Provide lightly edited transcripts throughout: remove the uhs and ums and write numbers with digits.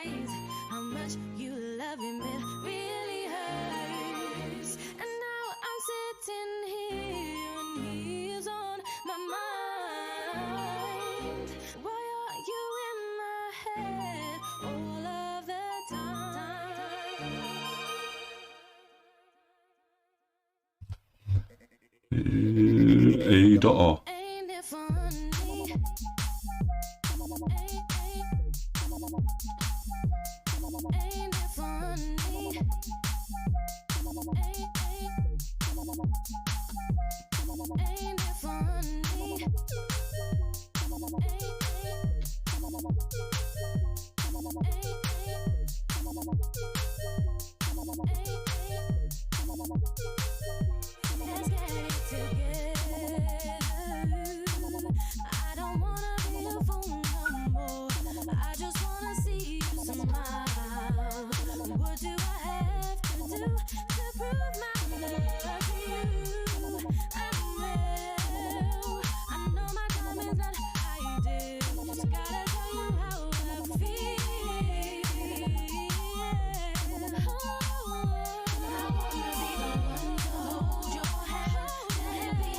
realize how much you love him. It really hurts. And now I'm sitting here and he's on my mind. Why are you in my head all of the time? A.O. Ain't it funny? Ain't it funny? Ain't it funny? Let's get it together. I don't wanna be a fool no more. I just wanna see you smile. What do I have to do to prove my love to you? I know my time is not ideal. Just gotta tell you how I feel. I wanna be the one to hold your hand. Let me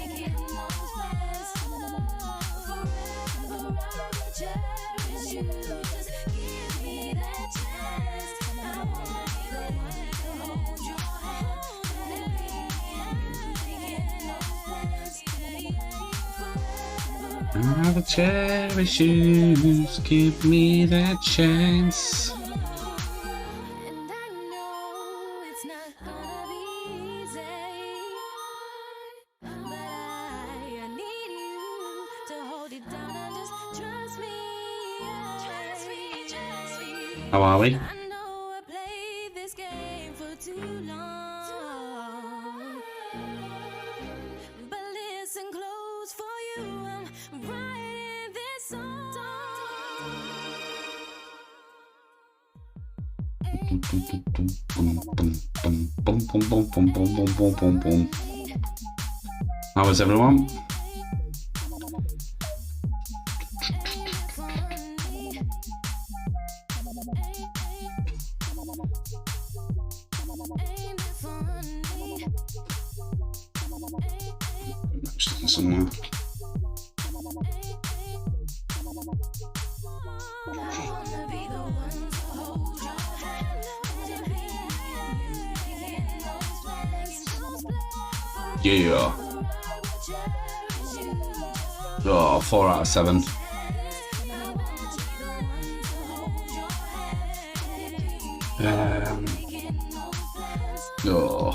making those plans. Forever I will cherish you. Just give me that chance. I wanna be the one to hold your hand. Let me making those plans. I will cherish you. Just give me that chance. And I know it's not gonna be easy, but I need you to hold it down and just trust me. Trust me. How are we? I know I played this game for too long, but listen close for you. I'm writing this song. How is everyone? Sticking somewhere. Yeah. Oh, 4 out of 7. Oh.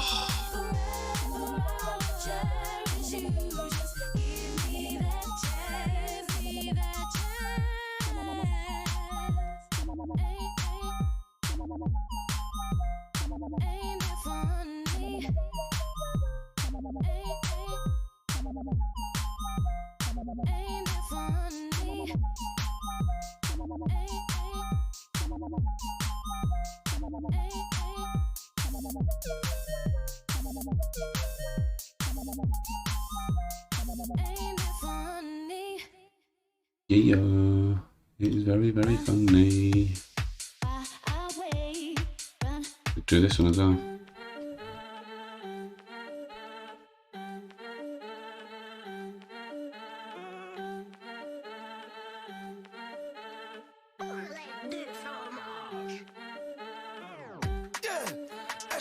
Yeah, it is very, very funny. Could do this one as well.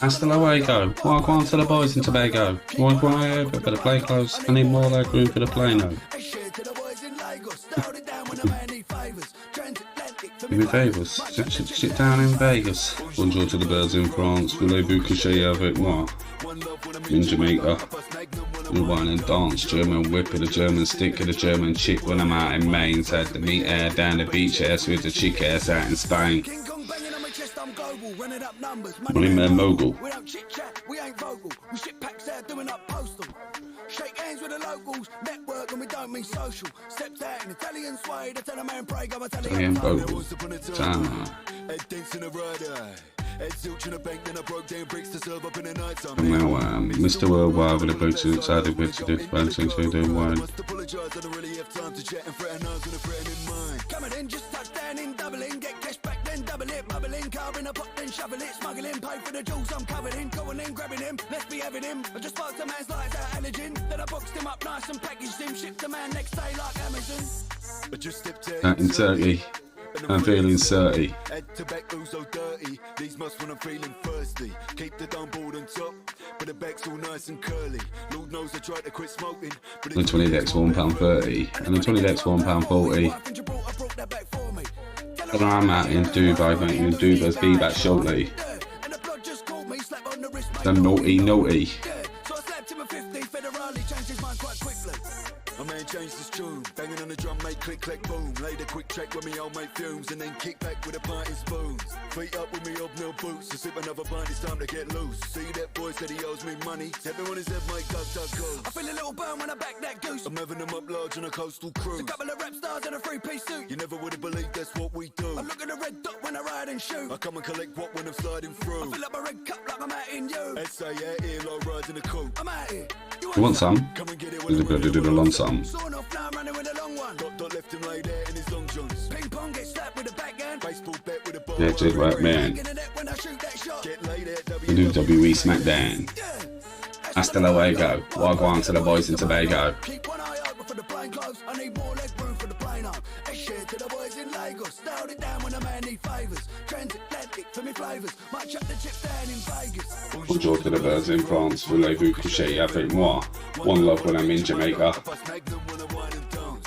Hasta luego. Why go on to the boys in Tobago? Why go over for the play close? I need more leg room for the play now. Give me favours. Sit down in Vegas. Bonjour to the birds in France. Voulez-vous coucher avec moi? In Jamaica. We wine and dance. German whip with a German stick with a German chick when I'm out in Maine. Had the meat air down the beach ass with the chick ass out in Spain. Money man mogul. We don't chit chat, we ain't vocal. We shit packs out doing up postal. Shake hands with the locals, network and we don't mean social. Stepped out in Italian suede, I tell a man pray, go Italian vocal. And now Mr. Worldwide with a Bluetooth sided with to do balancing to do wide. Coming in, just touch down in Dublin, get in a pot, then shovel it. Smuggling, pay for the jewels I'm covered in. Going in, grabbing him, let's be having him. I just sparked a man's lights out allergen. Then I boxed him up nice and packaged him. Shipped the man next day like Amazon. But just In Turkey. I'm feeling 30. Head to back, all so dirty. These must when I'm feeling thirsty. Keep the dumb board on top, but the back's all nice and curly. Lord knows I tried to quit smoking. The 20 decks £1.30 and the 20 decks £1.40. And I'm out in Dubai, mate, and Dubai's be back shortly. The naughty. So I slapped him a 50, federally changed his mind quite quickly. My man changed his tune, banging on the drum, make click, click, boom. Laid a quick track with me old mate fumes, and then kick back with a pint and spoons. Feet up with me hobnail boots, to sip another pint, it's time to get loose. See that boy said he owes me money, everyone is at my go. I feel a little burn when I back that goose. I'm having them up large on a coastal cruise. A couple of rap stars in a three-piece suit. You never would have believed that's what we do. I look at a red dot when I ride and shoot. I come and collect what when I'm sliding through. I fill up a red cup like I'm out in you. S.A. out here, low rides in the coupe. I'm out here. You want some? We're going to do the long some. Yeah, good work, man. We do WWE SmackDown. Hasta luego. Wagwan to the boys in Tobago. Keep one eye open for the plain clothes. I need more leg room for the plane up. A share to the boys in Lagos. Styled it down when a man need favours. Transatlantic for me flavours. Might chuck the chips down in Vegas. Bonjour to the birds in France. Voulez-vous coucher avec moi? One love when I'm in Jamaica.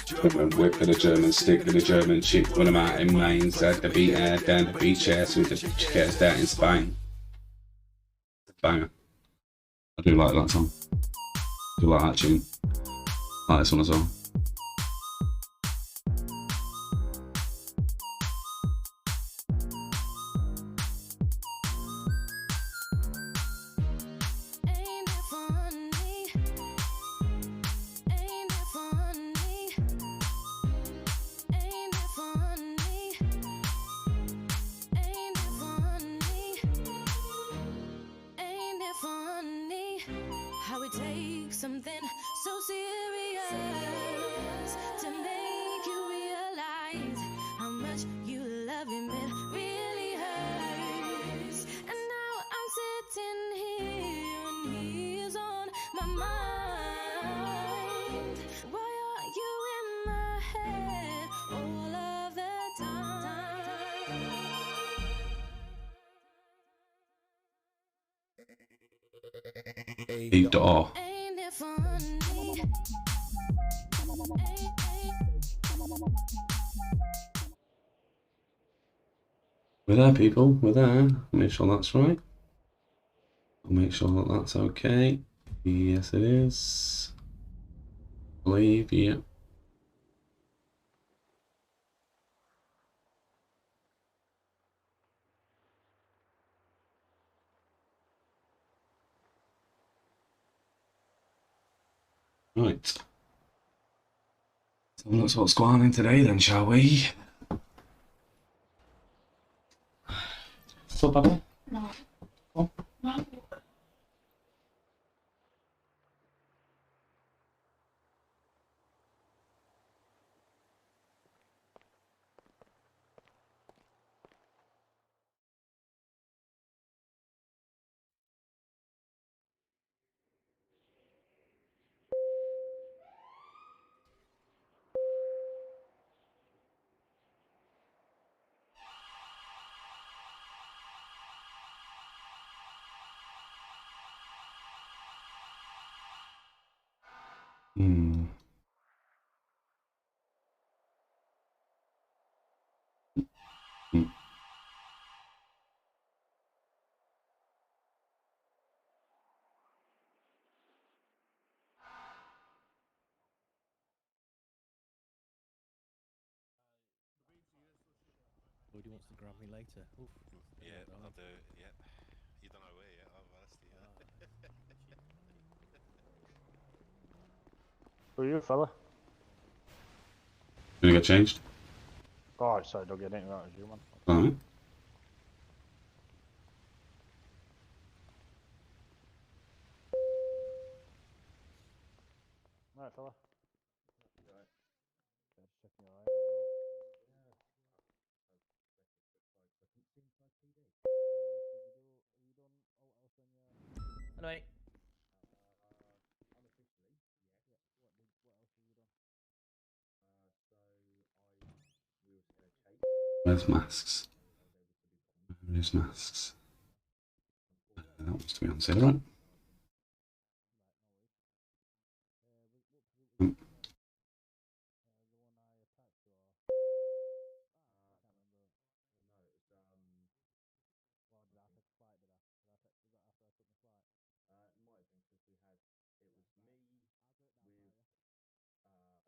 German whip and a German stick and a German chick when I'm out in Mainz. At the beat air, down the beach ass with the chicks down in Spain. Banger. I do like that song. I do like that tune. I like this one as well. Something so serious to make you realize how much you love him. It really hurts. And now I'm sitting here and he's on my mind. Why are you in my head all of the time? Hey, dog. We're there, people. We're there. Make sure that's right. I'll make sure that that's okay. Yes, it is. I believe, yeah. Right. So that's what's going on today then, shall we? What's up, Bubba? No. Oh. No. Hmm. Hmm. Woody wants to grab me later. Oof. Yeah, I'll do it, yeah. You don't know where yet, I've asked you. Who are you, fella? Gonna get changed? Oh, sorry, don't get into that as you, man. Alright. Alright, fella. You alright? Yeah, just checking you alright. Right. Unofficially, yes. What else have you done? We was in a chase. Where's masks? I was able to do comms. Where's masks? That was to be on zero. Right, no worries. Mm. The one I attached to, or I can't remember. No, it was Well, did I take a flight? Did I? Was that after I took my flight? it might have been because we had it was me with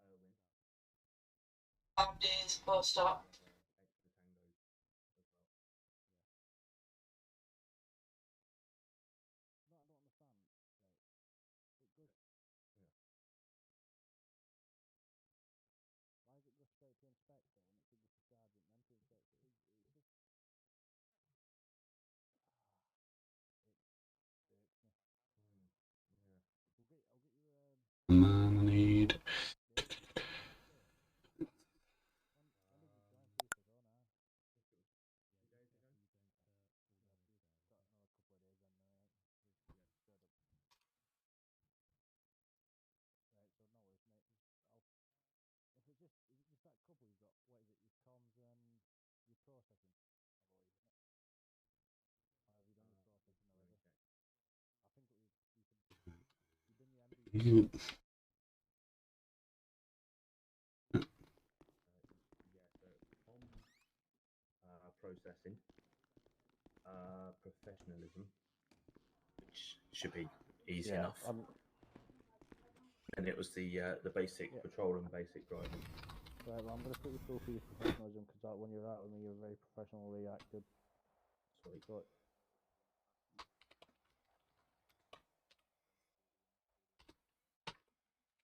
Erwin. Updates, post up. Extra tangos as well. No, I don't understand. Like, it goes. Yeah. Why does it go straight to inspector when it should go to sergeant then to inspector? It's just. It irks me. Yeah. I'll get you. And then I need. When did you join FIFA? Oh, now. I think it was 2 days ago. Got another couple of days then. Straight up. Right, so no worries, mate. If it's just that couple you've got, what is it? Your comms and your processing, I believe, isn't it? Or have you done your processing Let me already? check. I think you could. You've done your MBT. You. Yeah, so comms, processing, professionalism, which should be easy enough. And it was the basic patrol and basic driving. Right, well, I'm going to put you through for your professionalism because when you're out with me, you're very professionally acted. Sweet. So,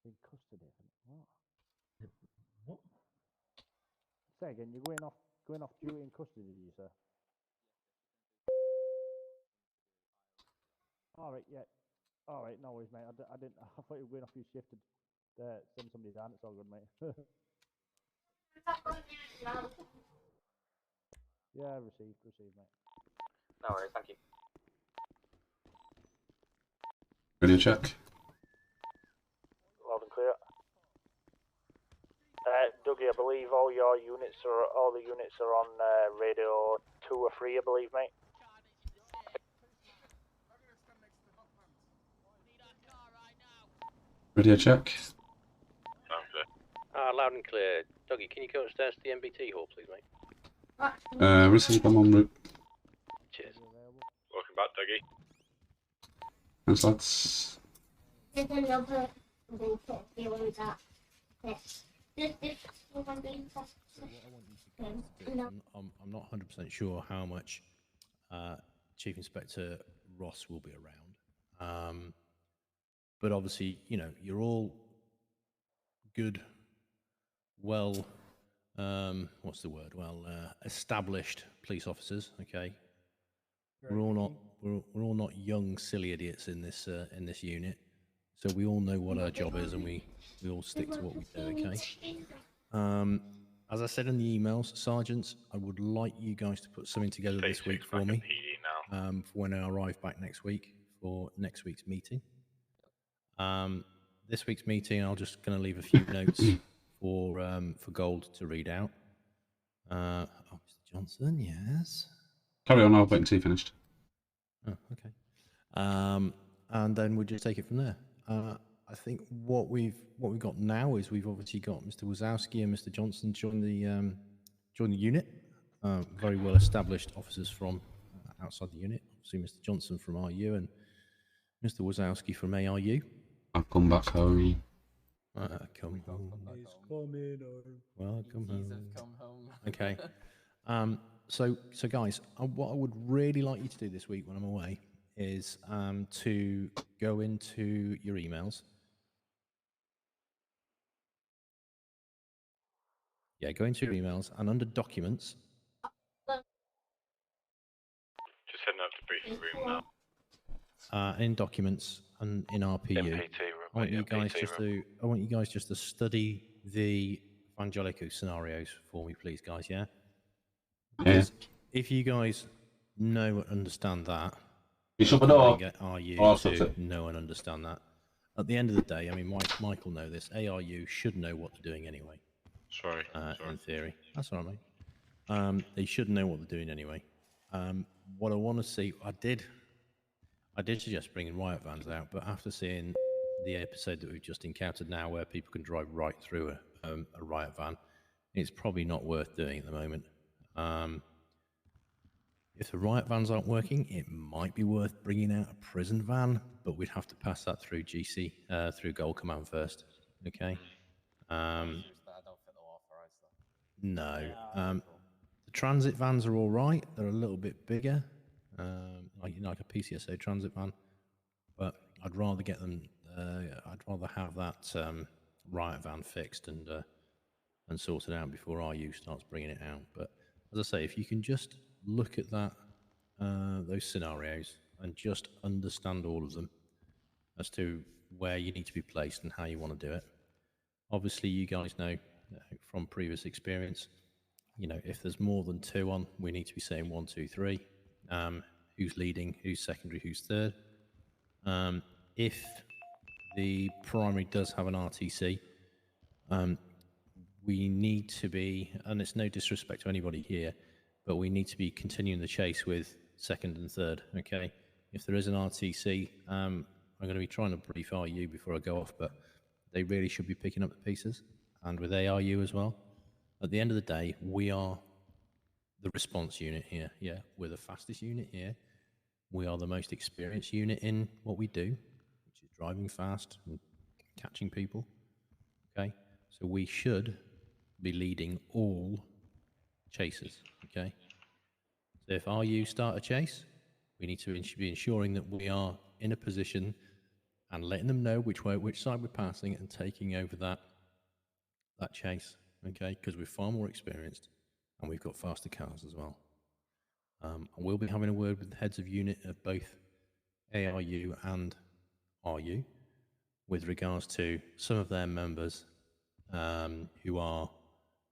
in custody, isn't it? What? What? Say again, you're going off duty in custody, did you say? All right, yeah. All right, no worries, mate. I didn't. I thought you were going off your shift to send somebody down. It's all good, mate. Yeah, received, mate. No worries, thank you. Radio check. Loud and clear. Dougie, I believe all the units are on radio 2 or 3, I believe, mate. Radio check. Loud and clear. Dougie, can you go upstairs to the MBT hall, please, mate? Receive. I'm en route. Cheers. Welcome back, Dougie. Thanks, lads. I'm not 100% sure how much Chief Inspector Ross will be around. But obviously, you know, you're all good, well, what's the word? Well, established police officers. Okay, we're all not young, silly idiots in this unit. So we all know what our job is, and we all stick to what we do. Okay. As I said in the emails, sergeants, I would like you guys to put something together this week for me. For when I arrive back next week for next week's meeting. This week's meeting, I'm just going to leave a few notes for Gold to read out. Mr. Johnson, yes. Carry on. I'll wait until you finished. Oh, okay. And then we'll just take it from there. I think what we've got now is we've obviously got Mr. Wazowski and Mr. Johnson join the unit. Very well established officers from outside the unit. Obviously, Mr. Johnson from RU and Mr. Wazowski from ARU. I've come back home. Come home. He's coming home. Welcome home. Come home. Okay. So guys, what I would really like you to do this week when I'm away is to go into your emails. Yeah, go into your emails and under documents. Just heading up to briefing room now. In documents and in RPU. MPT room. I want you guys just to study the Evangelico scenarios for me, please, guys. Yeah. Because if you guys know and understand that, You shut the and door. then get RU Oh, I'll shut to it. know and understand that. At the end of the day, I mean, Mike will know this. ARU should know what they're doing anyway. Sorry. In theory, that's all right, mate. They should know what they're doing anyway. What I want to see, I did suggest bringing riot vans out, but after seeing the episode that we've just encountered now, where people can drive right through a riot van, it's probably not worth doing at the moment. If the riot vans aren't working, it might be worth bringing out a prison van, but we'd have to pass that through GC, through Gold Command first. Okay. I don't think they'll authorize that. No. Yeah, cool. The transit vans are all right. They're a little bit bigger, like a PCSO transit van, but I'd rather get them. I'd rather have that riot van fixed and sorted out before RU starts bringing it out. But as I say, if you can just look at that, those scenarios, and just understand all of them as to where you need to be placed and how you want to do it. Obviously, you guys know from previous experience, if there's more than 2 on, we need to be saying 1, 2, 3. Who's leading, who's secondary, who's third. If the primary does have an RTC, we need to be, and it's no disrespect to anybody here, but we need to be continuing the chase with second and third, okay? If there is an RTC, I'm going to be trying to brief RU before I go off, but they really should be picking up the pieces, and with ARU as well. At the end of the day, we are the response unit here, yeah? We're the fastest unit here. We are the most experienced unit in what we do, which is driving fast and catching people, okay? So we should be leading all chases, okay? So if RU start a chase, we need to be ensuring that we are in a position and letting them know which side we're passing and taking over that chase, okay? Because we're far more experienced and we've got faster cars as well. I will be having a word with the heads of unit of both ARU and RU with regards to some of their members who are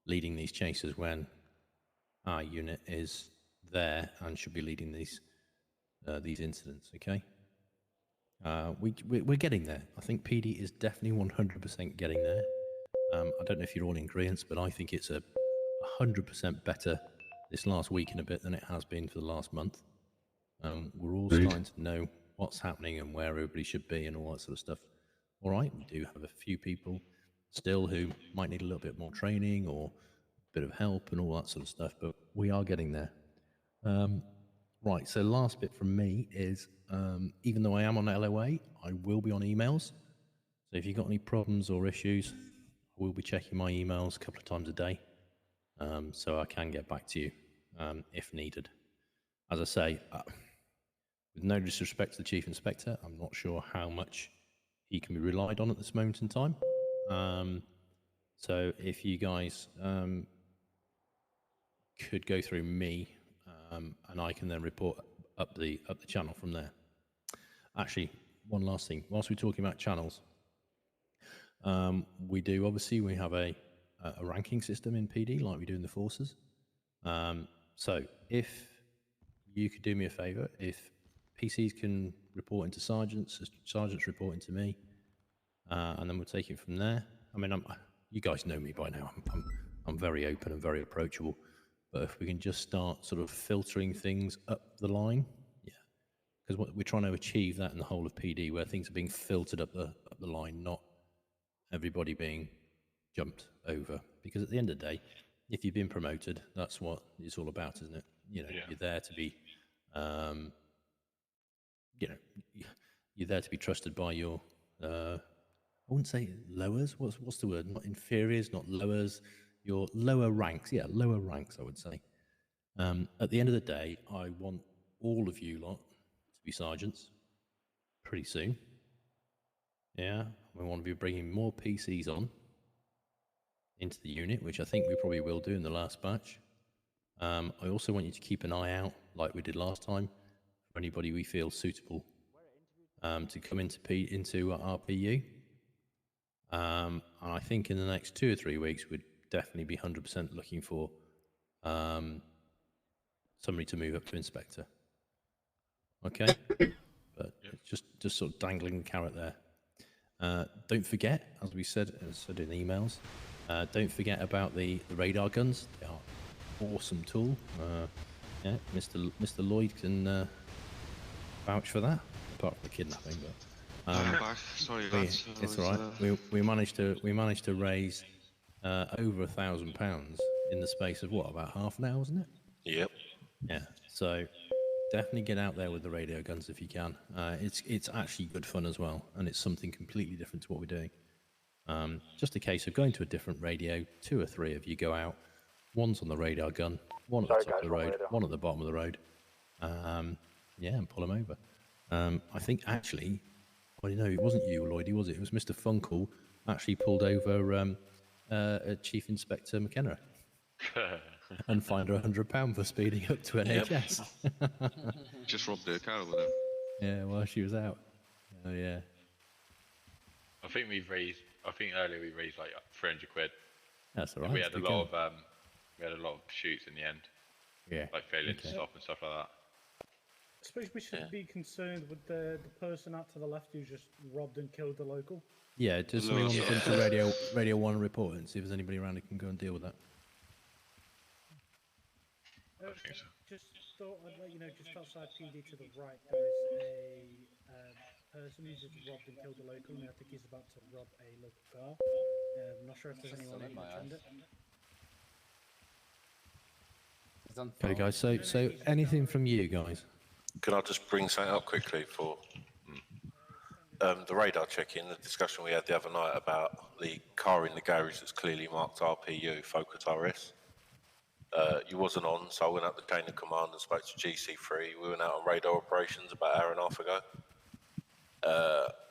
leading these chases when our unit is there and should be leading these incidents, okay? We're getting there. I think PD is definitely 100% getting there. I don't know if you're all in agreement, but I think it's 100% better this last week and a bit than it has been for the last month. We're all starting to know what's happening and where everybody should be and all that sort of stuff. All right, we do have a few people still who might need a little bit more training or a bit of help and all that sort of stuff, but we are getting there. Right, so last bit from me is, even though I am on LOA, I will be on emails. So if you've got any problems or issues, I will be checking my emails a couple of times a day, so I can get back to you if needed. As I say, with no disrespect to the Chief Inspector, I'm not sure how much he can be relied on at this moment in time. So if you guys could go through me, and I can then report up the channel from there. Actually, one last thing. Whilst we're talking about channels, we have a ranking system in PD like we do in the forces. So if you could do me a favor, if PCs can report into sergeants report into me, and then we'll take it from there. I mean, you guys know me by now. I'm very open and very approachable. But if we can just start sort of filtering things up the line, yeah, because we're trying to achieve that in the whole of PD, where things are being filtered up the line, not everybody being jumped over. Because at the end of the day, if you've been promoted, that's what it's all about, isn't it? You're there to be, you're there to be trusted by your, I wouldn't say lowers. What's the word? Not inferiors, not lowers. Your lower ranks, lower ranks, I would say. At the end of the day, I want all of you lot to be sergeants pretty soon. Yeah, we want to be bringing more PCs on into the unit, which I think we probably will do in the last batch. I also want you to keep an eye out, like we did last time, for anybody we feel suitable to come into RPU. And I think in the next 2 or 3 weeks, we'd definitely be 100% looking for somebody to move up to inspector. Okay, but it's just sort of dangling the carrot there. Don't forget, as we said in emails, don't forget about the radar guns. They are awesome tool. Yeah, Mr. Lloyd can vouch for that, apart from the kidnapping. But Sorry, lads. it's all right. We managed to raise over £1,000 in the space of what, about half an hour, wasn't it? Yep. Yeah. So definitely get out there with the radio guns if you can. It's actually good fun as well, and it's something completely different to what we're doing. Just a case of going to a different radio. 2 or 3 of you go out. One's on the radar gun, one at the top of the road, one at the bottom of the road. Yeah, and pull them over. I think actually, well, no, it wasn't you, Lloydie, was it? It was Mr. Funkle actually pulled over Chief Inspector McKenna and fined her £100 for speeding up to NHS. Just robbed her car with him. Yeah, while she was out. Oh yeah. I think earlier we raised like 300 quid. That's all right. We had a lot of shoots in the end. Yeah. Like failing to stop and stuff like that. I suppose we should be concerned with the person out to the left who just robbed and killed the local. Yeah, just something on the front to Radio 1 report and see if there's anybody around who can go and deal with that. I think so. Just thought I'd let you know, just outside PD to the right, there is a person who just robbed and killed a local, and I think he's about to rob a local car. I'm not sure if there's anyone who can attend it. Okay, guys. So anything from you guys? Can I just bring something up quickly for the radar check-in, the discussion we had the other night about the car in the garage that's clearly marked RPU, Focus RS. You wasn't on, so I went up the chain of command and spoke to GC3. We went out on radar operations about an hour and a half ago.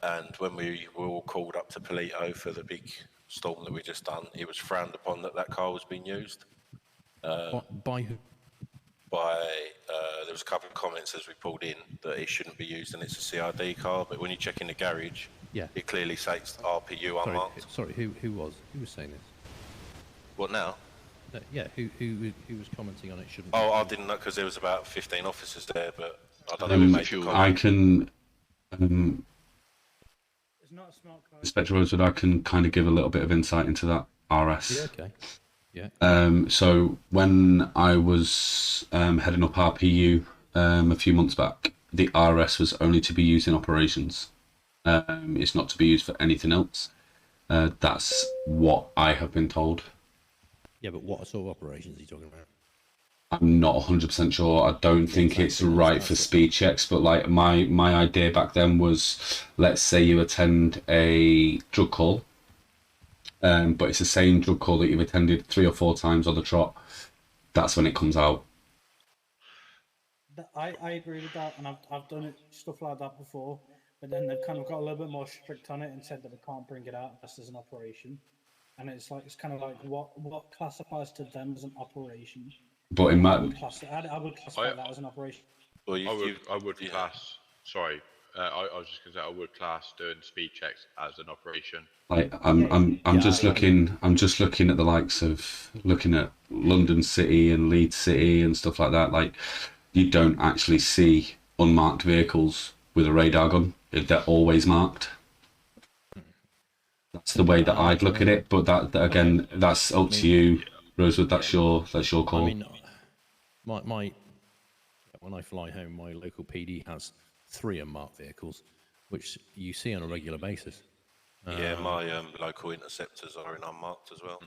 And when we were all called up to Polito for the big storm that we just done, it was frowned upon that car was being used. By who? There was a couple of comments as we pulled in that it shouldn't be used and it's a CRD car, but when you check in the garage, it clearly states RPU unmarked. Sorry, who was saying this? What now? Yeah, who was commenting on it shouldn't? Oh, I didn't know because there was about 15 officers there, but I don't know who made the comment. I can. It's not a smart car. Inspector Rosewood, I can kind of give a little bit of insight into that RS. Yeah, okay. Yeah. So when I was heading up RPU a few months back, the RS was only to be used in operations. It's not to be used for anything else. That's what I have been told. Yeah, but what sort of operations are you talking about? I'm not 100% sure. I don't think it's right for speed checks, but like my idea back then was, let's say you attend a drug call, but it's the same drug call that you've attended 3 or 4 times on the trot. That's when it comes out. I agree with that, and I've done stuff like that before, but then they've kind of got a little bit more strict on it and said that we can't bring it out unless there's an operation. And it's kind of like what classifies to them as an operation. But in my, I would classify that as an operation. Well, I would class. Sorry, I was just going to say I would class doing speed checks as an operation. like I'm just looking at the likes of looking at London City and Leeds City and stuff like that. Like, you don't actually see unmarked vehicles with a radar gun. They're always marked. That's the way that I'd look at it, but that again, that's up to you, Rosewood. That's your call. I mean, when I fly home, my local PD has 3 unmarked vehicles, which you see on a regular basis. Yeah, my local interceptors are in unmarked as well.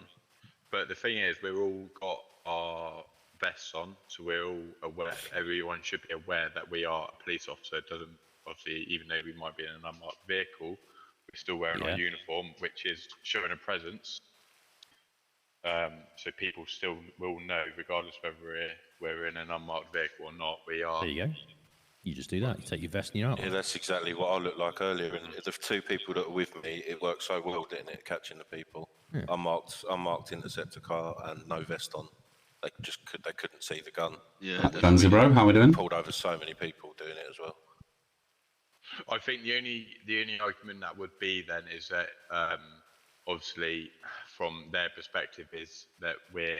But the thing is, we've all got our vests on, so we're all aware. Everyone should be aware that we are a police officer. It doesn't, obviously, even though we might be in an unmarked vehicle, we're still wearing our uniform, which is showing a presence. So people still will know, regardless whether we're in an unmarked vehicle or not. We are. There you go. You just do that. You take your vest and you're out. Yeah, that's exactly what I looked like earlier. And the 2 people that were with me, it worked so well, didn't it, catching the people? Yeah. Unmarked interceptor car and no vest on. They couldn't see the gun. Yeah, Danzy bro, how we doing? Pulled over so many people doing it as well. I think the only argument that would be then is that obviously from their perspective is that we're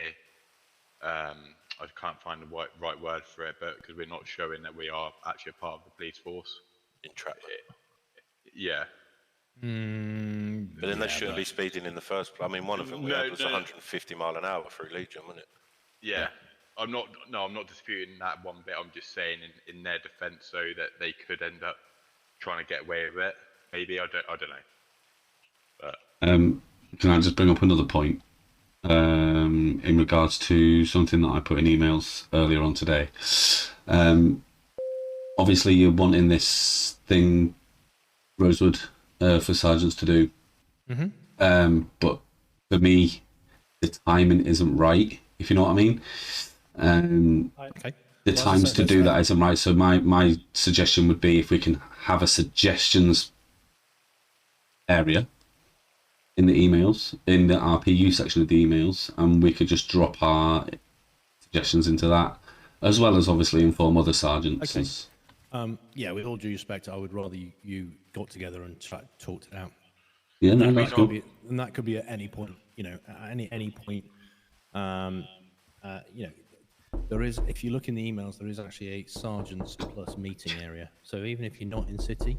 I I can't find the right word for it, but because we're not showing that we are actually a part of the police force. Entrapment. Yeah. But then they shouldn't be speeding in the first place. I mean, one of them we had was 150 mile an hour through Legion, wasn't it? Yeah. I'm not disputing that one bit. I'm just saying in their defence, so that they could end up trying to get away with it. Maybe I don't know. But can I just bring up another point in regards to something that I put in emails earlier on today? Obviously, you're wanting this thing, Rosewood, for sergeants to do. But for me, the timing isn't right, if you know what I mean. Okay. The times to do that isn't right. So my suggestion would be if we can have a suggestions area in the emails, in the RPU section of the emails, and we could just drop our suggestions into that, as well as obviously inform other sergeants. Okay. Yeah, with all due respect, I would rather you got together and talked it out. Yeah, no, that's cool. And that could be at any point, you know, at any point. You know, there is, if you look in the emails, there is actually a sergeants plus meeting area. So even if you're not in city,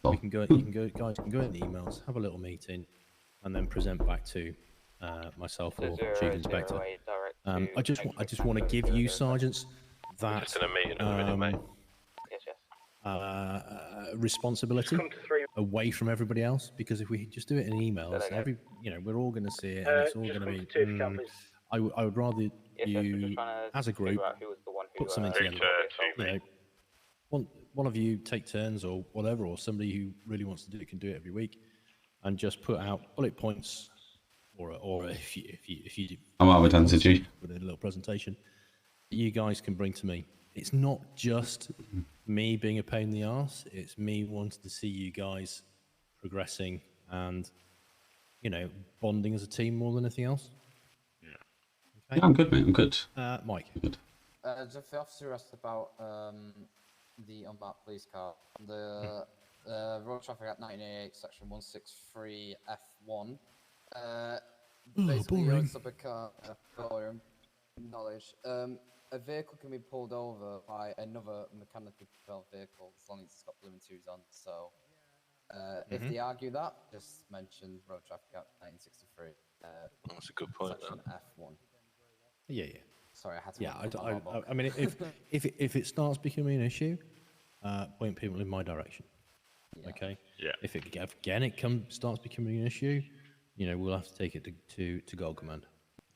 guys can go in the emails, have a little meeting, and then present back to myself or Chief Inspector. I just want to give you sergeants that It's in a meeting in a minute, mate. responsibility away from everybody else, because if we just do it in emails, we're all going to see it, and it's all going to be. I would rather you, as a group, put something together. You know, one of you take turns or whatever, or somebody who really wants to do it can do it every week, and just put out bullet points, or if you do, I'm out of energy. Put in a little presentation that you guys can bring to me. It's not just me being a pain in the arse. It's me wanting to see you guys progressing and, you know, bonding as a team more than anything else. Okay. Yeah, I'm good, mate. I'm good. Mike. Good. Just the officer asked about the unmarked police car. The Road Traffic Act 1988, Section 163 F1. Basically, boring. it's up a car. Boring. Knowledge. A vehicle can be pulled over by another mechanically propelled vehicle as long as it's got blue and twos on. So, if they argue that, just mention Road Traffic Act 1963. That's a good point. Section F1. Yeah. Sorry, I had to. Yeah, I mean, if it starts becoming an issue, point people in my direction. Yeah. Okay. Yeah. If it starts becoming an issue, you know, we'll have to take it to Gold Command.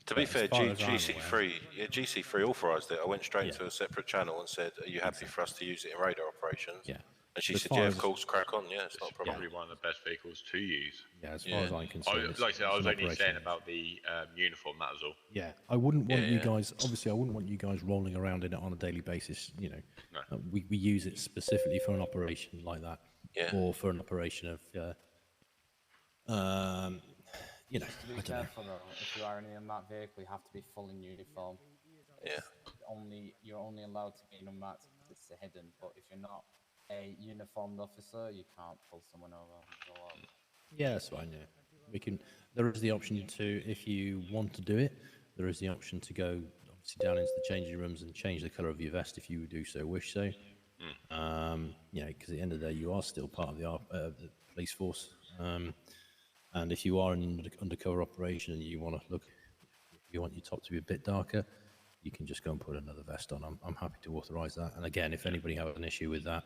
To be fair, GC3 authorised it. I went straight to a separate channel and said, "Are you happy for us to use it in radar operations?" Yeah. And she said, "Yeah, of course, crack on. Yeah, it's not a problem." Probably one of the best vehicles to use. Yeah, as far as I'm concerned. Like I said, I was only saying about the uniform. That was all. Yeah, I wouldn't want you guys. Obviously, I wouldn't want you guys rolling around in it on a daily basis. You know, we use it specifically for an operation like that, or for an operation of, you know. Just to be careful though, if you are in an unmarked vehicle, you have to be full in uniform. Yeah. You're only allowed to be in unmarked if it's hidden, but if you're not a uniformed officer, you can't pull someone over. Yeah, that's fine. Yeah, we can. There is the option to, if you want to do it, there is the option to go obviously down into the changing rooms and change the colour of your vest if you do so wish. So, you know, because at the end of the day, you are still part of the police force. And if you are in an undercover operation and you want to look, you want your top to be a bit darker, you can just go and put another vest on. I'm happy to authorise that. And again, if anybody has an issue with that,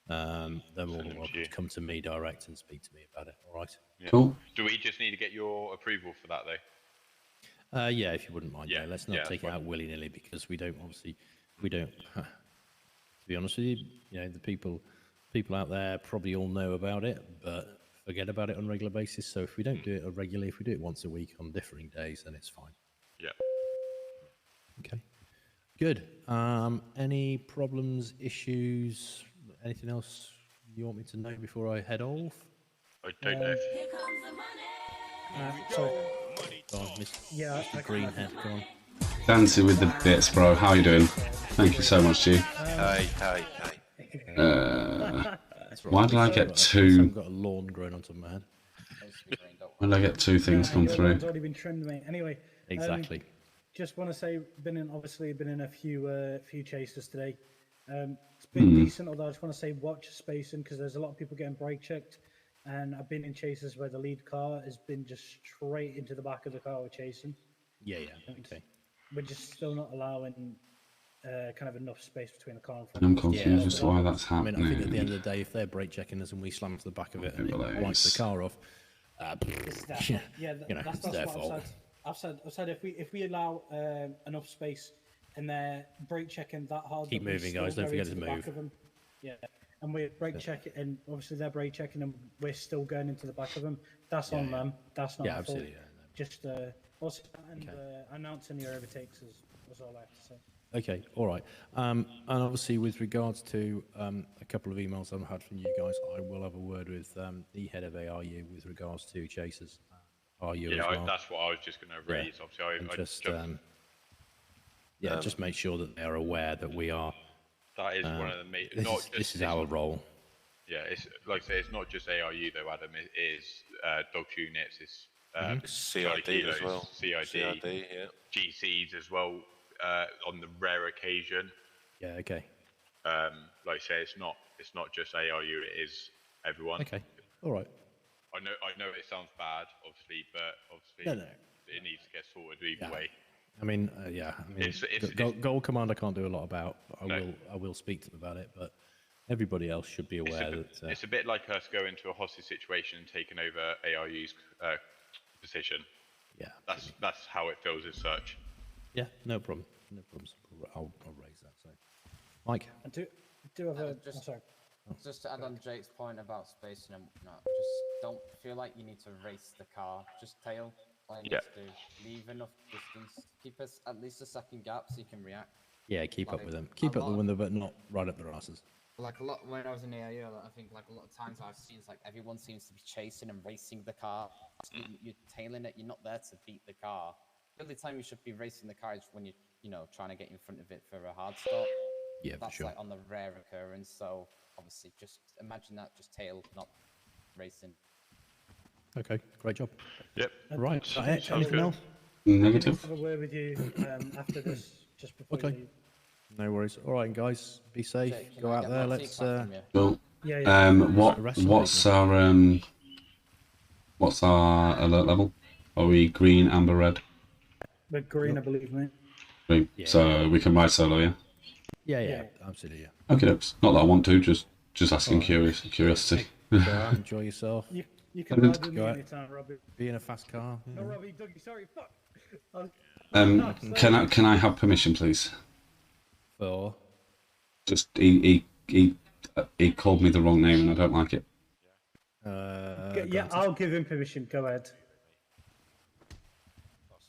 they're more than welcome to come to me direct and speak to me about it. All right. Yeah. Cool. Do we just need to get your approval for that though? Yeah, if you wouldn't mind. Yeah, let's not take it out willy nilly, because we don't. To be honest with you, you know, the people out there probably all know about it, but forget about it on a regular basis. So if we don't do it regularly, if we do it once a week on differing days, then it's fine. Yeah. Okay. Good. Any problems, issues, anything else you want me to know before I head off? I don't know. Sorry. Go on, Mr. Greenhead, go on. Dancing with the bits, bro. How you doing? Thank you so much, G. Hey. Why did I get two? I've got a lawn growing on top of my head. Why did I get two things come through? It's already been trimmed, mate. Anyway. Exactly. just want to say, been in a few chases today. It's been decent, although I just want to say watch your spacing because there's a lot of people getting brake checked, and I've been in chases where the lead car has been just straight into the back of the car we're chasing. Yeah, And okay. we're just still not allowing kind of enough space between the car and front. I'm confused as to why that's I mean, happening. I think at the end of the day, if they're brake checking us and we slam to the back of it and it wipes the car off, It's their fault. Yeah, that's their what fault. I've said if we allow enough space and they're brake checking that hard, Keep that we moving, still guys. Don't go forget into to the back move. of them. Yeah, and we're brake checking, and obviously they're brake checking, and we're still going into the back of them. That's on them. That's not our absolutely. fault. Just also announcing your overtakes was all I have to say. Okay, all right. And obviously, with regards to a couple of emails I've had from you guys, I will have a word with the head of ARU with regards to chasers. RU Yeah, as well. that's what I was just going to raise. Obviously, I just jumped. just make sure that they are aware that we are. That is one of the main. This is our role. Yeah, it's like I say, it's not just ARU though, Adam. It is dog units, it's CID as well. CID, yeah. GCs as well. On the rare occasion. Yeah. Okay. Like I say, it's not just ARU. It is everyone. Okay. All right. I know it sounds bad, obviously, but obviously it needs to get sorted either way. I mean, Goal Command I can't do a lot about. But I will speak to them about it, but everybody else should be aware that it's a bit like us going to a hostage situation and taking over ARU's position. Yeah, that's how it feels as such. Yeah, no problem. No problems. I'll raise that. So, Mike. I do have a Just to add on Jake's point about spacing and whatnot, just don't feel like you need to race the car. Just tail. All you need to do. Leave enough distance. Keep us at least a second gap so you can react. Yeah, keep up with them. Keep up with them, but not right up their asses. Like a lot when I was in AIU, I think like a lot of times I've seen it's like everyone seems to be chasing and racing the car. You're tailing it. You're not there to beat the car. The only time you should be racing the car is when you're trying to get in front of it for a hard stop. Yeah, that's for sure. like on the rare occurrence. So obviously, just imagine that, just tail, not racing. Okay, great job. Yep. Right. Sounds good. Negative. Have a word with you after this, just before you leave. No worries. All right, guys, be safe. Jake, Go out there. Let's. Cool. Yeah. What's our alert level? Are we green, amber, red? We're green, I believe, mate. Green. Yeah. So we can ride solo, yeah. Yeah, absolutely. Yeah. Okay, not that I want to, just asking curiosity. Go out, enjoy yourself. You can ride with me Go out. anytime, Robbie. Be in a fast car. No, Robbie, Dougie, sorry, fuck. Can I have permission, please? For? Just he called me the wrong name and I don't like it. Yeah, I'll give him permission. Go ahead.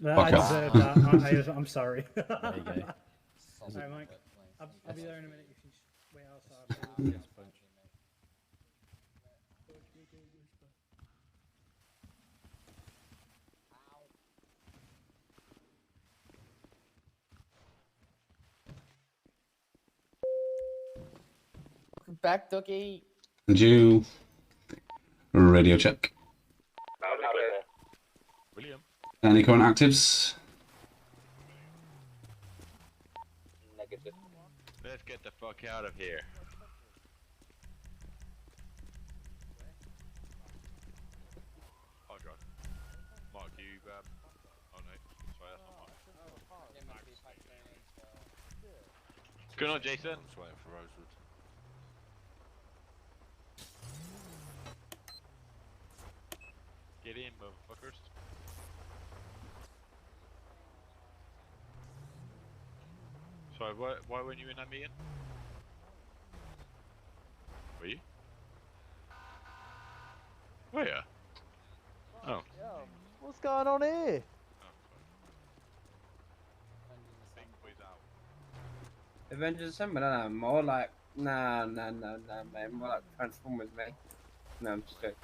Fuck I off. deserve that. I'm sorry. There you go. Sorry, Mike. I'll be there in a minute if you just wait outside. Welcome back, Dougie. And you radio check. William. Any current actives? Negative. Let's get the fuck out of here. Oh god. Mark, you oh no, sorry, that's not Mark. What's going on, Jason? I'm just waiting for Rosewood. Get in, motherfuckers. Sorry, why weren't you in that meeting? Were you? Were you? Oh. Yo, what's going on here? Avengers Assemble? No, more like, nah, man, more like Transformers, mate. No, I'm just joking.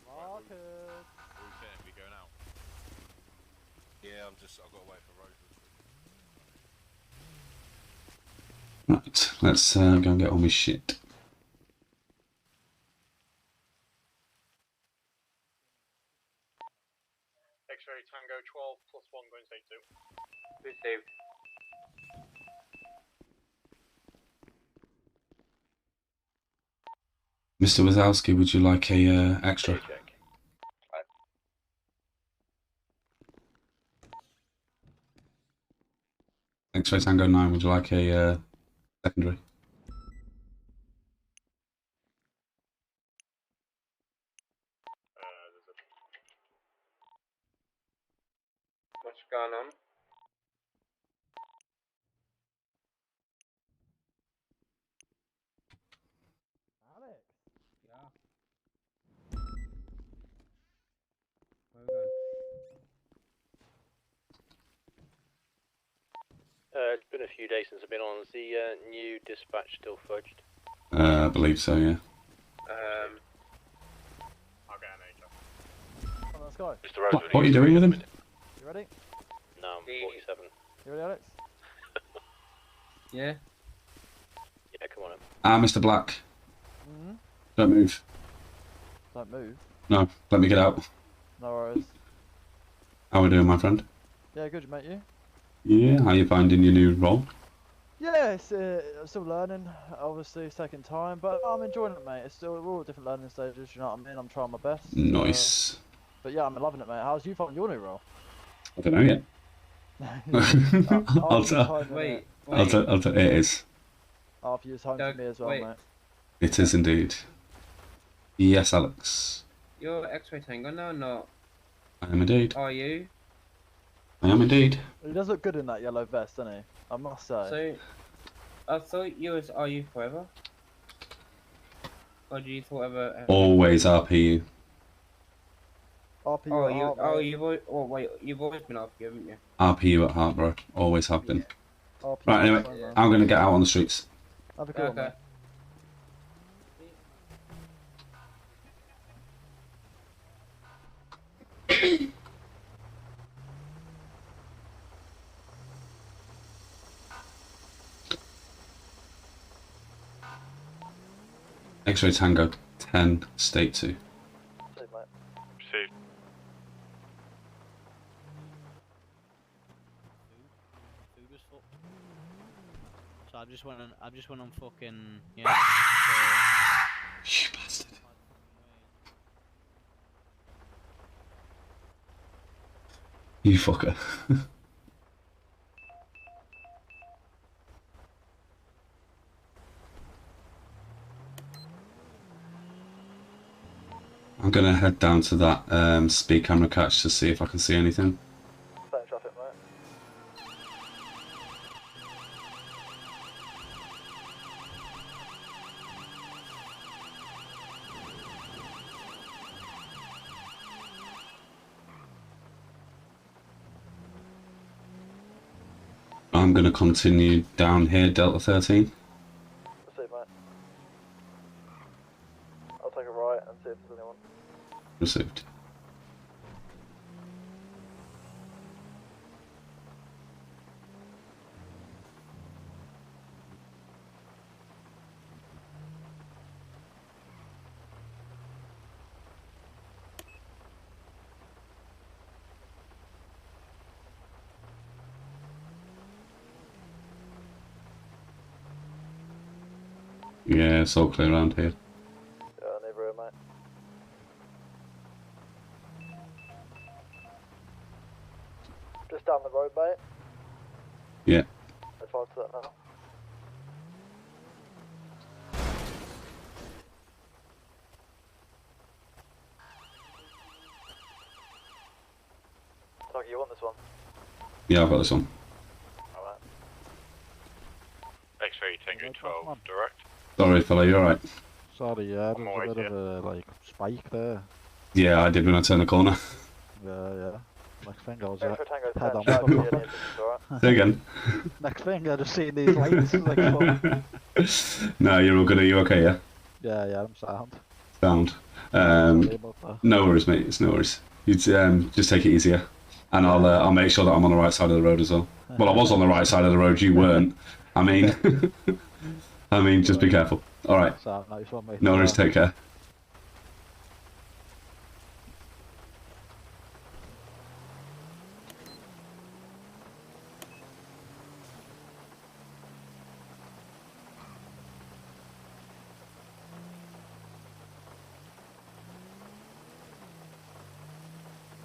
Marcus! What are you saying? We going out? Yeah, I've got to wait for Rosewood. Right, let's go and get on with shit. Tango 12 plus 1 going to take 2. Received. Mr. Wazowski, would you like a extra? Check. X-ray Tango 9, would you like a secondary? What's going on? Alex. Yeah. Where are we going? It's been a few days since I've been on. Is the new dispatch still fudged? I believe so, yeah. I'll get an HR. Come on, let's go. Mr. Rose, What are you doing with him? You ready? No, I'm 47. You ready, Alex? Yeah. Yeah, come on in. Mr. Black. Mm-hmm. Don't move. Don't move. No, let me get out. No worries. How are we doing, my friend? Yeah, good, mate. You? Yeah, how you finding your new role? Yeah, it's still learning. Obviously, it's taking time, but I'm enjoying it, mate. It's still we're all at different learning stages. You know what I mean? I'm trying my best. Nice. But yeah, I'm loving it, mate. How's you finding your new role? I don't know yet. I'll tell. Wait. I'll tell. It is. After you was home to me as well, mate. It is indeed. Yes, Alex. You're X-ray Tango, no, not. I am indeed. Are you? I am indeed. He does look good in that yellow vest, doesn't he? I must say. So, I thought you was Are You forever? Or do you thought ever? Always RPU. RPU Oh, at heart, mate. you've always been RPU, haven't you? RPU at heart, bro. Always have been. RPU Right, anyway, at heart, I'm going to get out on the streets. Have a good one, Okay. mate. X-ray Tango 10, State 2. See, mate. Received. Food was fucked. So I just went on fucking yeah. You bastard. You fucker. I'm gonna head down to that speed camera catch to see if I can see anything. Same traffic, mate. I'm gonna continue down here, Delta 13. See, mate. I'll take a right and see if there's anyone. Received. Yeah, it's all clear around here. Yeah, neighbourhood, mate. Just down the road, mate. Yeah. Advance to that now. Dougie, you want this one? Yeah, I've got this one. Alright. X-ray Tango 12, direct. Sorry, fella, you alright? Sorry, yeah, there's a bit of a, like, spike there. Yeah, I did when I turned the corner. Yeah. Next thing I was Extra Tango head 10, on. shout to the alright? Say again. Next thing I just seen these lights. Like, oh. No, you're all good. Are you okay, yeah? Yeah, I'm sound. Sound. Sorry about that. No worries, mate. It's no worries. You'd just take it easier. And I'll make sure that I'm on the right side of the road as well. Well, I was on the right side of the road, you weren't. I mean, just be careful. Alright. Sound, nice one, mate. No worries, take care.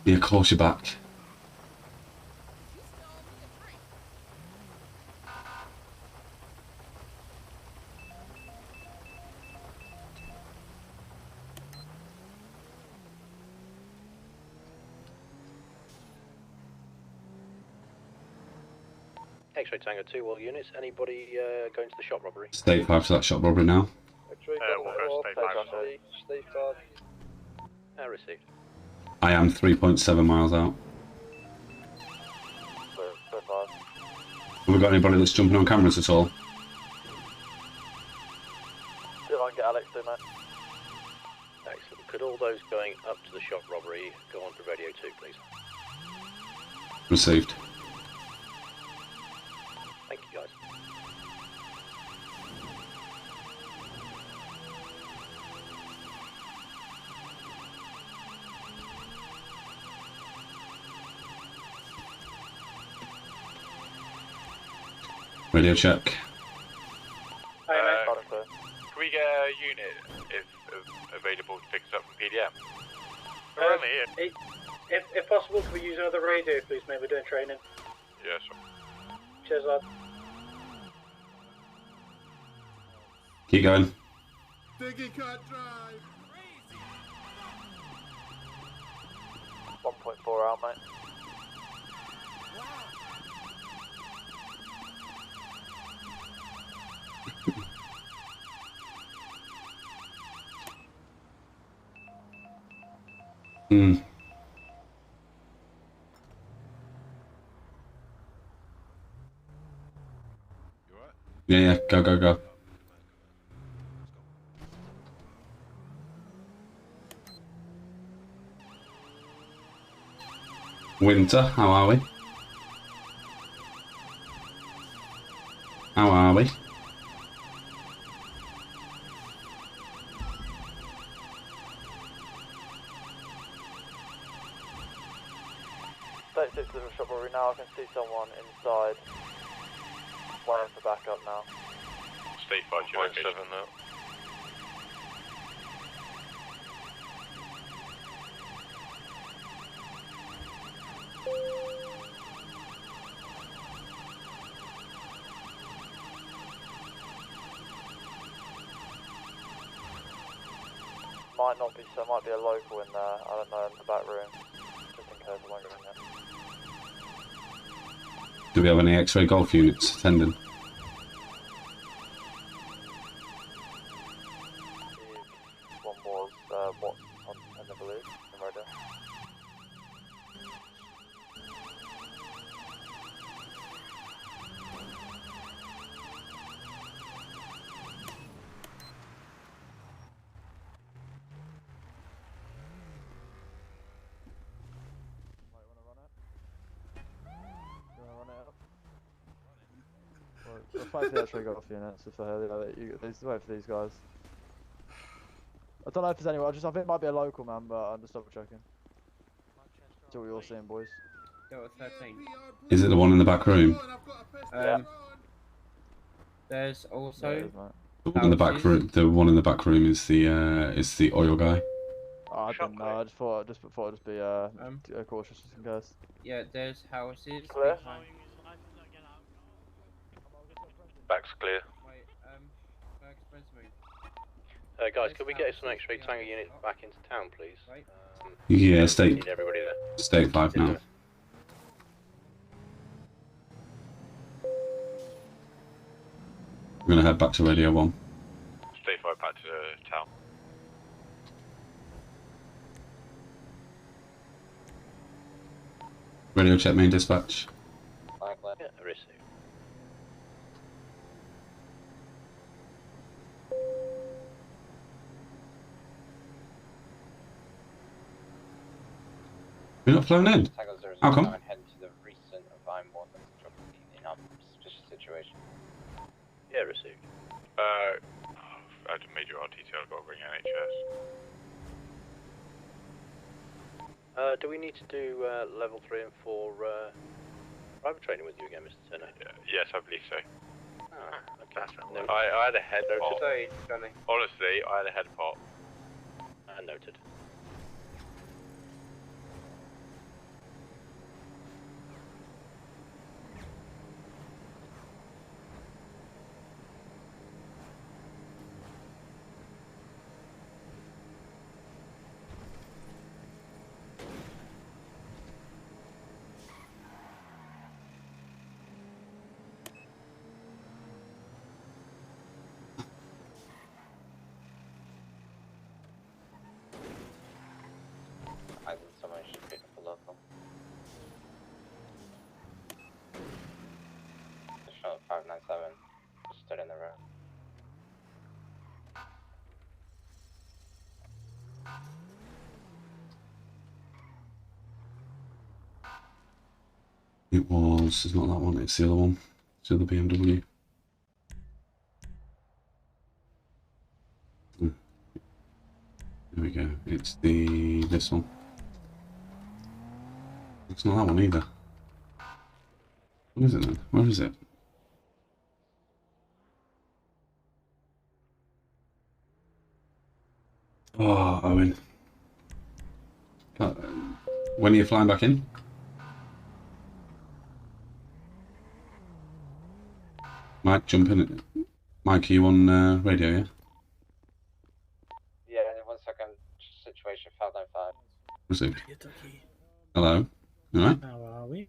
Yeah, of course you're back. X-ray Tango 2, all units. Anybody going to the shop robbery? State 5 to that shop robbery now. we'll go state 5. Received. I am 3.7 miles out. Have we got anybody that's jumping on cameras at all? See if I can get Alex in, mate. Excellent. Could all those going up to the shop robbery go on to radio 2, please? Received. Thank you, guys. Radio check. Can we get a unit if available to pick us up from PDM? We're only here. If possible, can we use another radio, please? Maybe we're doing training. Yeah, sure. Cheers, lad. Keep going. Diggy can't drive. 1.4 out, mate. Hmm. Yeah, go, go, go. Winter, how are we? How are we? State 6 living shop robbery now. I can see someone inside. Waiting for backup now. State 5 location. 7 now. Might not be, so might be a local in there. I don't know, in the back room. Just in case I won't go in there. Do we have any X-ray golf units attending? One was what on I believe in radio. Well, fight the X-ray golf units if they're these wait for these guys. I don't know if there's anyone. I think it might be a local man, but I'm just double checking. See what you're all seeing, boys. Delta 13. Is it the one in the back room? There's also. The one in the back room. The one in the back room is the oil guy. Oh, I didn't know. I just thought it'd just be cautious just in case. Yeah, there's houses. Clear. Back's clear. Wait, explain to me. Guys, could we get some X-ray Tango units back into town, please? Yeah, we state. need everybody there. State 5 now. We're gonna head back to Radio 1. State 5 back to town. Radio check main dispatch. Yeah, received. We're not flown in. How come? Head to the recent environment in a suspicious situation. Yeah, received. I had a major RTT, I've got to bring NHS. Do we need to do level 3 and 4 private training with you again, Mr. Turner? Yes, I believe so. Okay. No, I had a head pop. Today, Johnny. Honestly, I had a head pop. noted. I think someone should pick up a local. The shot 597 just stood in the road. It was, it's not that one, it's the other one. It's the other BMW. There we go, it's this one. It's not that one either. What is it then? Where is it? Oh, Owen. When are you flying back in? Mike, jump in. Mike, are you on radio, yeah? Yeah, 1 second. Situation 595. Received. Yeah, Dougie. Hello. All right. How are we?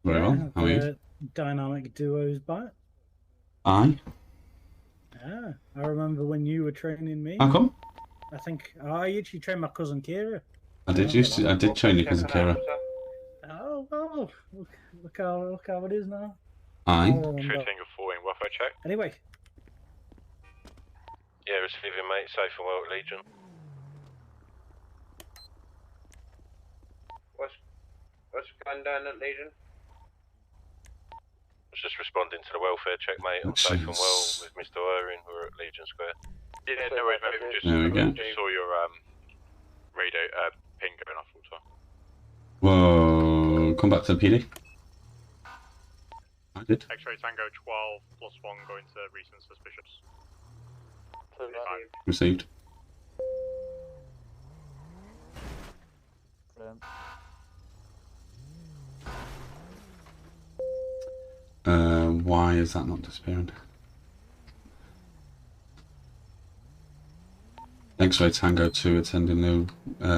Very well. How are you? Dynamic duos back. Aye. Ah, I remember when you were training me. How come? I think I actually trained my cousin Kira. I did train your cousin Kira. Oh, well, look how it is now. Aye. True Tango 4 in welfare check. Anyway. Yeah, receiving mate, safe and well at Legion. What's going down at Legion? I was just responding to the welfare check, mate. I'm safe and well with Mr. Irwin. We're at Legion Square. Yeah, no worries, mate. There we go. Just saw your radio ping going off all the time. Whoa, come back to the PD. I did. X-ray Tango 12 plus 1 going to recent suspicious. Received. Why is that not disappearing? X-ray Tango 2 attending the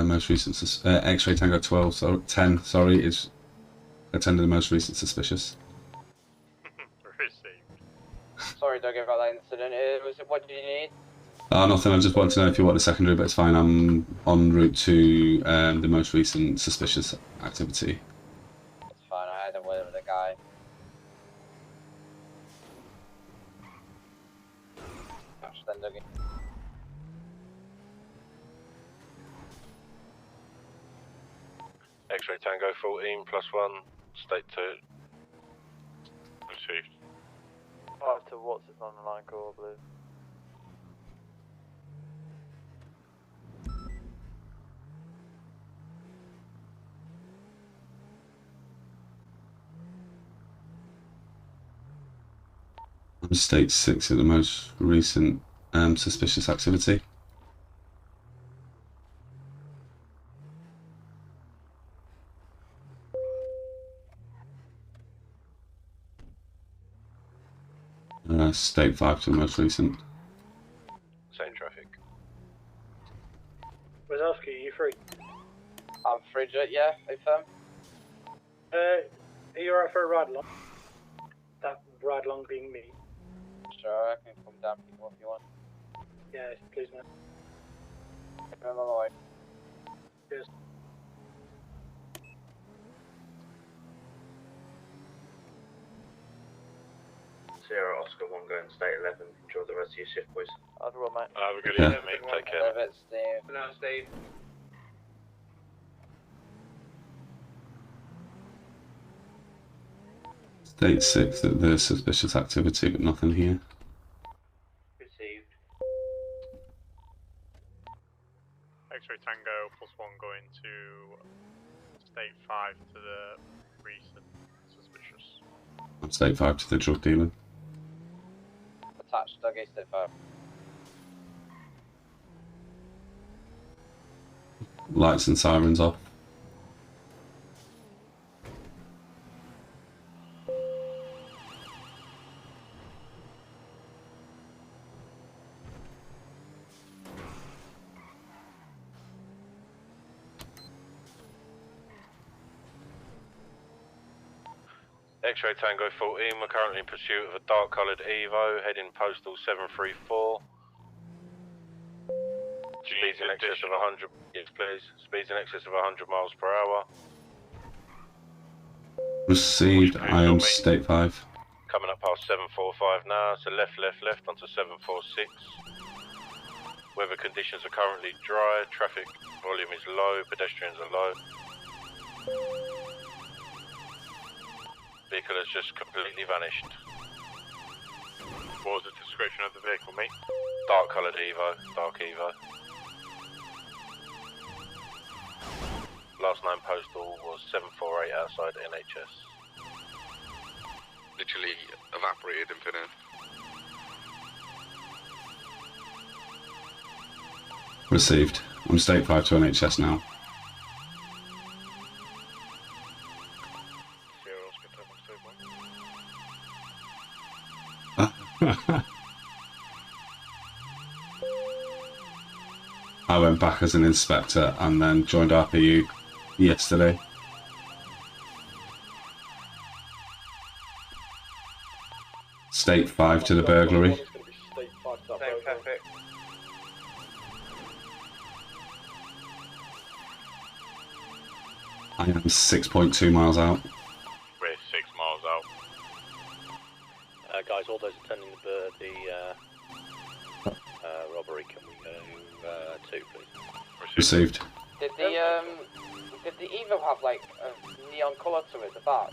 most recent X-ray Tango 12, so 10, sorry, is attending the most recent suspicious. Sorry, Doug, about that incident. What do you need? Nothing, I just wanted to know if you want a secondary, but it's fine. I'm en route to the most recent suspicious activity. It's fine, I had a word with the guy. Then, Dougie. X-ray Tango 14 plus 1, state 2. Received. 5 to what's it on the line call, I believe. I'm state 6 at the most recent suspicious activity. State 5 to the most recent. Same traffic. Wazowski, are you free? I'm free, yeah, confirm. Are you alright for a ride along? That ride along being me. Sure, I can come down pick you up if you want. Yeah, please, man. I'm on my way. Cheers. Sierra Oscar 1 going state 11. Enjoy the rest of your shift, boys. I've got mate. Have a good Yeah. evening, mate. Take care. Love it, Steve. No, Steve. State 6 at the suspicious activity, but nothing here. Received. X-ray Tango plus 1 going to state 5 to the recent suspicious. State 5 to the drug dealer. Attached, Dougie, state 5. Lights and sirens off. X-ray Tango 14, we're currently in pursuit of a dark coloured Evo, heading postal 734. Do you Speeds in excess of 100. Yes, please. Speeds in excess of 100 miles per hour. Received. I am state 5. Coming up past 745 now, so left onto 746. Weather conditions are currently dry, traffic volume is low, pedestrians are low. Vehicle has just completely vanished. What was the description of the vehicle, mate? Dark coloured Evo, dark Evo. Last known postal was 748 outside NHS. Literally evaporated in thin air. Received. I'm state 5 to NHS now. I went back as an inspector and then joined RPU yesterday. State 5 to the burglary. Perfect. I am 6.2 miles out. We're 6 miles out. Guys, all those attending the robbery, can we go 2, please? Received. Did the Evo have like a neon colour to it, the back?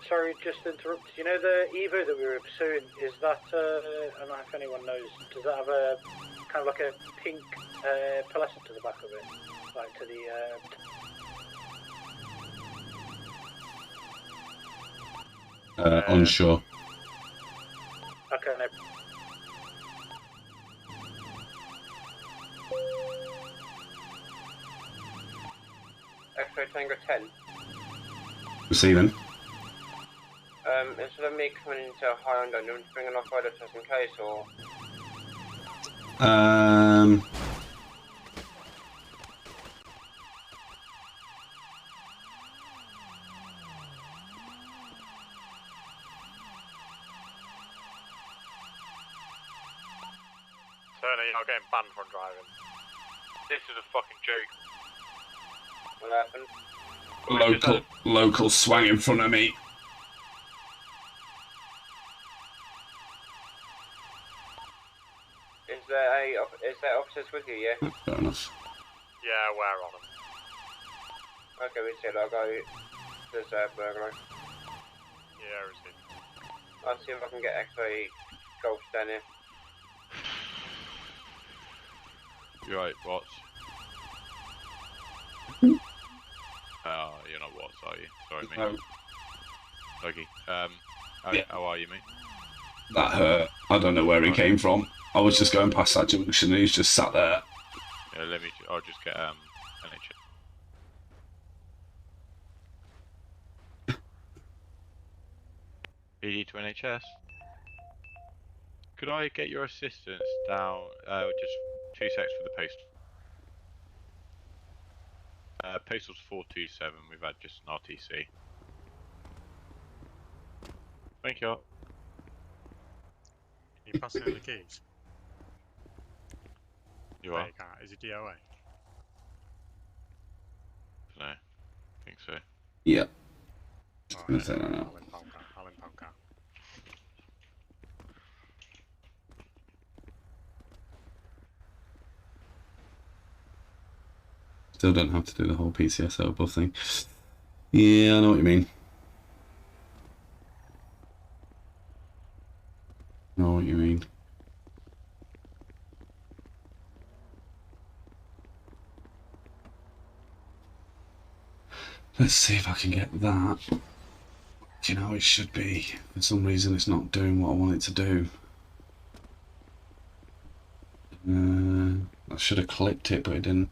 Sorry, just to interrupt. You know the Evo that we were pursuing, is that, I don't know if anyone knows, does that have a kind of like a pink pearlescent to the back of it? Like to the... Unsure. Okay, no. X-ray Tango 10. Receiving. Instead of me coming into a high under, do you want to bring an off-rider just in case, or? Turner, you're not getting banned from driving. This is a fucking joke. What happened? Local swang in front of me. Is there officers with you, yeah? Fair enough. Yeah, we're on them. Okay, we said I'll go to the burglar. Yeah, received. I'll see if I can get X-ray Golf down here. You're right, Watts. You're not Watts, are you? Sorry, mate. No. Dougie, how are you, mate? That hurt. I don't know where he came from. I was just going past that junction and he's just sat there. Yeah, I'll just get NHS. PD to NHS. Could I get your assistance down? Just 2 secs for the post. Postal's 427. We've had just an RTC. Thank you. Are you passing in the keys? You are? You can't. Is it DOA? No, I think so. Yeah. Oh, I'm gonna say that now. I'll impound car. Still don't have to do the whole PCSO above thing. Yeah, I know what you mean. Know what you mean. Let's see if I can get that. Do you know it should be? For some reason it's not doing what I want it to do. I should have clipped it, but it didn't.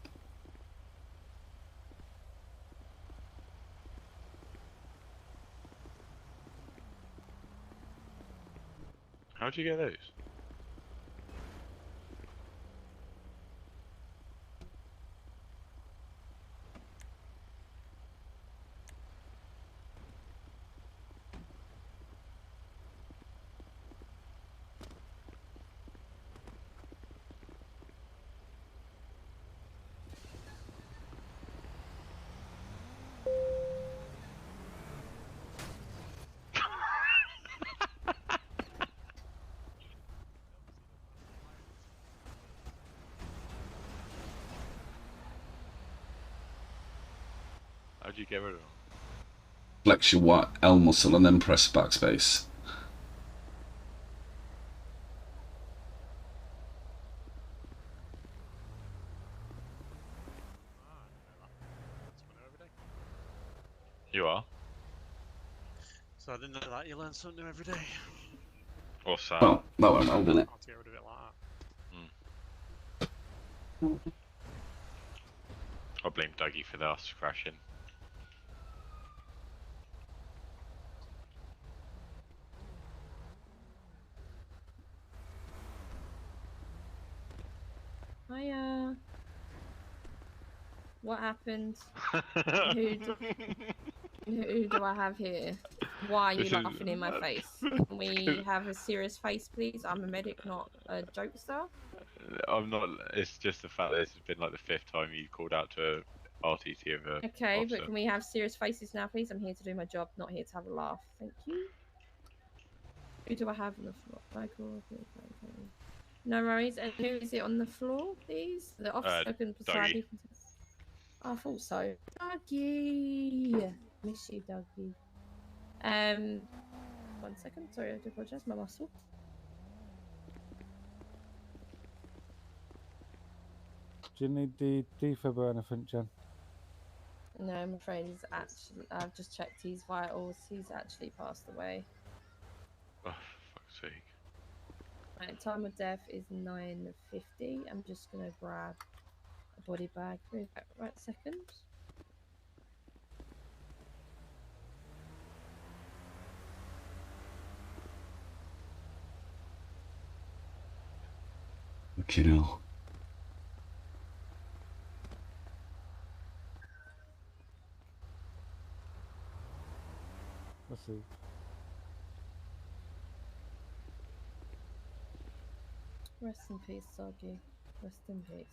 How'd you get those? How do you get rid of them? Flex your white L muscle and then press backspace. You are? So I didn't know that. You learn something new every day. What's that? Well, that went well, didn't it? How to get rid of it like that. I blame Dougie for us crashing. Hiya. What happened? Who do I have here? Why are you This is- laughing in my face? Can we have a serious face, please? I'm a medic, not a jokester. I'm not. It's just the fact that this has been like the 5th time you called out to RTT of a Okay, officer. but can we have serious faces now, please? I'm here to do my job, not here to have a laugh. Thank you. Who do I have on the floor? Michael. No worries. And who is it on the floor, please? The officer can preside. Dougie. I thought so. Dougie. Miss you, Dougie. 1 second. Sorry, I do apologize. My muscle. Do you need the defib or anything, Jen? No, I'm afraid he's actually. I've just checked his vitals. He's actually passed away. Oh, for fuck's sake. Right, time of death is 9:50. I'm just gonna grab a body bag. Right second. Fucking hell. Let's see. Rest in peace, Soggy. Rest in peace.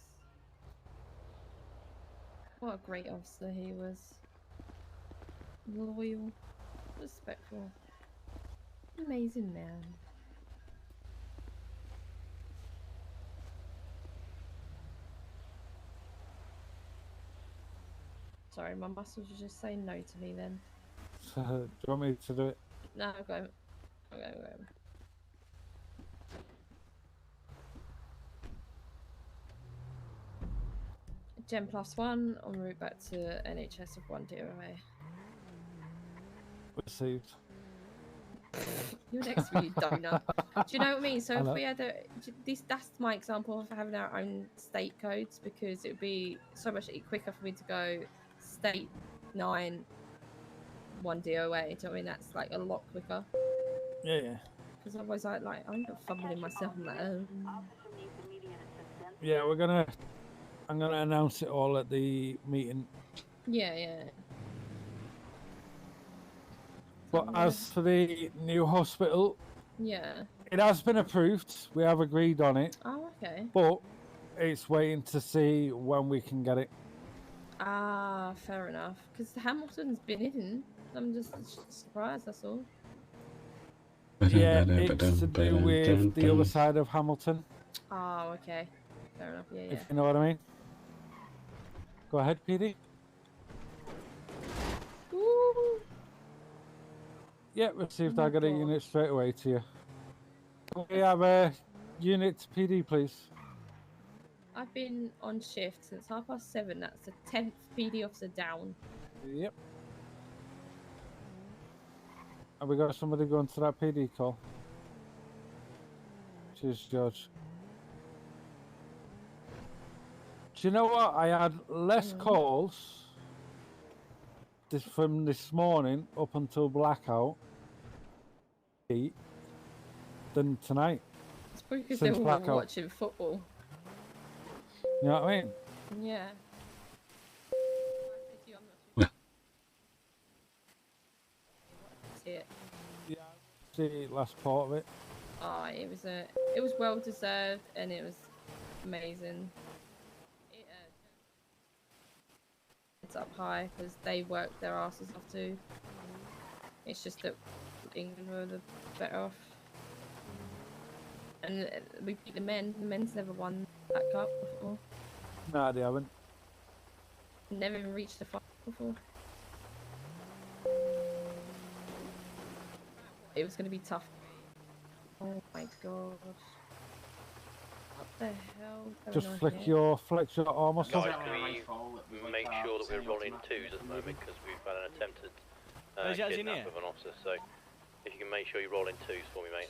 What a great officer he was. Loyal, respectful, amazing man. Sorry, my muscles are just saying no to me then. Do you want me to do it? No, I'm going. Okay. Gen +1 en route back to NHS of 1 DOA. Received. You're next to me, you donut. Do you know what I mean? So Hello. if we had that's my example of having our own state codes, because it would be so much quicker for me to go state 9 1 DOA. Do you know what I mean? That's like a lot quicker. Yeah. Because otherwise I end up fumbling myself. I'm like, Yeah, I'm gonna announce it all at the meeting. yeah. But as for the new hospital, Yeah. it has been approved. We have agreed on it. Oh, okay. But it's waiting to see when we can get it. Ah, fair enough. Because Hamilton's been hidden. I'm just surprised, that's all. Yeah, it's to do with the other side of Hamilton, Oh, okay. Fair enough, yeah. if you know what I mean. Go ahead, PD. Woo! Yeah, received. Oh my I got a God. unit straight away to you. Can we have a unit to PD, please? I've been on shift since 7:30. That's the 10th PD officer down. Yep. Have we got somebody going to that PD call? Cheers, George. Do you know what? I had less calls from this morning up until blackout than tonight. It's probably because Since they were all blackout. watching football. You know what I mean? Yeah. See it. Yeah. The last part of it. Oh, it was well deserved and it was amazing. It's up high because they worked their asses off too. It's just that England were the better off. And we beat the men. The men's never won that cup before. No, they haven't. Never even reached the final before. It was going to be tough. Oh my god. What the hell? Just flex your arm muscle. Guys, can we make sure that we're rolling twos at the moment because we've had an attempted Is that in kidnap here? of an officer. So if you can make sure you roll in twos for me, mate.